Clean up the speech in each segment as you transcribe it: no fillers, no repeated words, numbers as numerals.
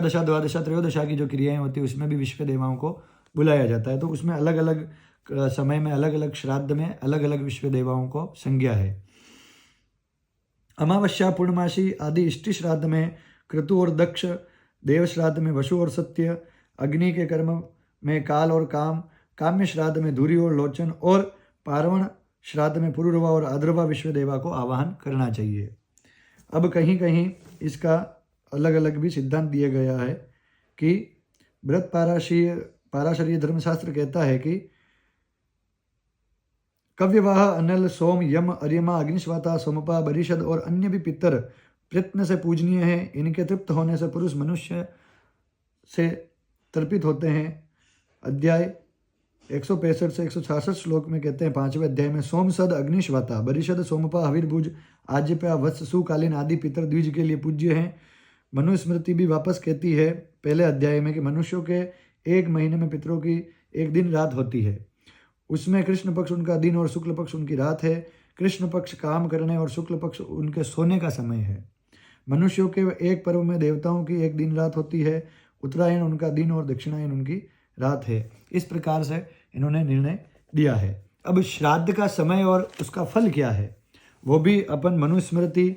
दशा द्वादशा त्रयोदशा की जो क्रियाएं होती है उसमें भी विश्व देवाओं को बुलाया जाता है। तो उसमें अलग अलग समय में अलग अलग श्राद्ध में अलग अलग विश्व देवाओं को संज्ञा है। अमावस्या, पूर्णमासी आदि इष्टि श्राद्ध में क्रतु और दक्ष, देव श्राद्ध में वसु और सत्य, अग्नि के कर्म में काल और काम, काम्य श्राद्ध में धूरी और लोचन और पार्वण श्राद्ध में पुरुरवा और अद्रवा विश्व देवा को आवाहन करना चाहिए। अब कहीं कहीं इसका अलग अलग भी सिद्धांत दिया गया है कि व्रत पाराशरीय धर्मशास्त्र कहता है कि कव्यवाह, अनल, सोम, यम, अर्यमा, अग्निश्वाता, सोमपा, बरिशद और अन्य भी पितर प्रयत्न से पूजनीय हैं। इनके तृप्त होने से पुरुष मनुष्य से तर्पित होते हैं। अध्याय 165 से 166 श्लोक में कहते हैं 5वें अध्याय में, सोमसद, अग्निश्वाता, बरिशद, सोमपा, हविर्भुज, आज्यप्या, वत्स, सुकालीन आदि पितर द्विज के लिए पूज्य हैं। मनुस्मृति भी वापस कहती है पहले अध्याय में कि मनुष्यों के एक महीने में पितरों की एक दिन रात होती है। उसमें कृष्ण पक्ष उनका दिन और शुक्ल पक्ष उनकी रात है। कृष्ण पक्ष काम करने और शुक्ल पक्ष उनके सोने का समय है। मनुष्यों के एक पर्व में देवताओं की एक दिन रात होती है। उत्तरायण उनका दिन और दक्षिणायन उनकी रात है। इस प्रकार से इन्होंने निर्णय दिया है। अब श्राद्ध का समय और उसका फल क्या है वो भी अपन मनुस्मृति,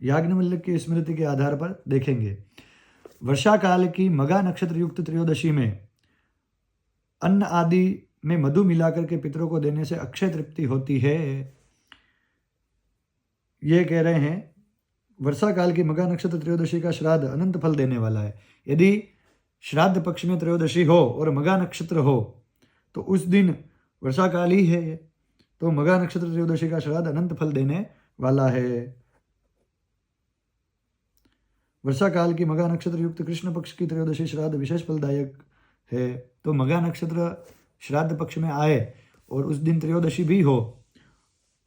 याज्ञवल्क्य की स्मृति के आधार पर देखेंगे। वर्षा काल की मगा नक्षत्र युक्त त्रयोदशी में अन्न आदि में मधु मिलाकर के पितरों को देने से अक्षय तृप्ति होती है। ये कह रहे हैं वर्षा काल की मगा नक्षत्र त्रयोदशी का श्राद्ध अनंत फल देने वाला है। यदि श्राद्ध पक्ष में त्रयोदशी हो और मगा नक्षत्र हो तो उस दिन वर्षा काल ही है ये, तो मगा नक्षत्र त्रयोदशी का श्राद्ध अनंत फल देने वाला है। वर्षा काल की मगा नक्षत्र युक्त कृष्ण पक्ष की त्रयोदशी श्राद्ध विशेष फलदायक है। तो मगा नक्षत्र श्राद्ध पक्ष में आए और उस दिन त्रयोदशी भी हो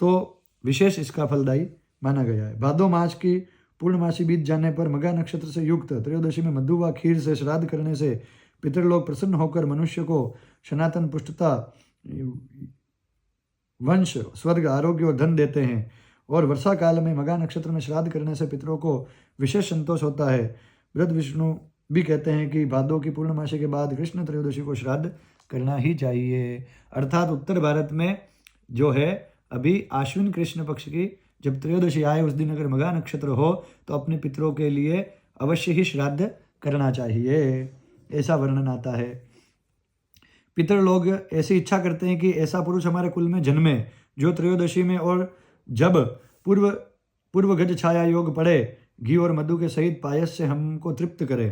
तो विशेष इसका फलदायी माना गया है। भादो मास की पूर्णमासी बीत जाने पर मगा नक्षत्र से युक्त त्रयोदशी में मधु व खीर से श्राद्ध करने से पितृलोक प्रसन्न होकर मनुष्य को सनातन पुष्टता, वंश, स्वर्ग, आरोग्य और धन देते हैं। और वर्षा काल में मगा नक्षत्र में श्राद्ध करने से पितरों को विशेष संतोष होता है। वृद्ध विष्णु भी कहते हैं कि भादो की पूर्णमासी के बाद कृष्ण त्रयोदशी को श्राद्ध करना ही चाहिए। अर्थात उत्तर भारत में जो है अभी आश्विन कृष्ण पक्ष की जब त्रयोदशी आए उस दिन अगर मगा नक्षत्र हो तो अपने पितरों के लिए अवश्य ही श्राद्ध करना चाहिए, ऐसा वर्णन आता है। पितर लोग ऐसी इच्छा करते हैं कि ऐसा पुरुष हमारे कुल में जन्मे जो त्रयोदशी में और जब पूर्व गज छाया योग पड़े घी और मधु के सहित पायस से हमको तृप्त करे।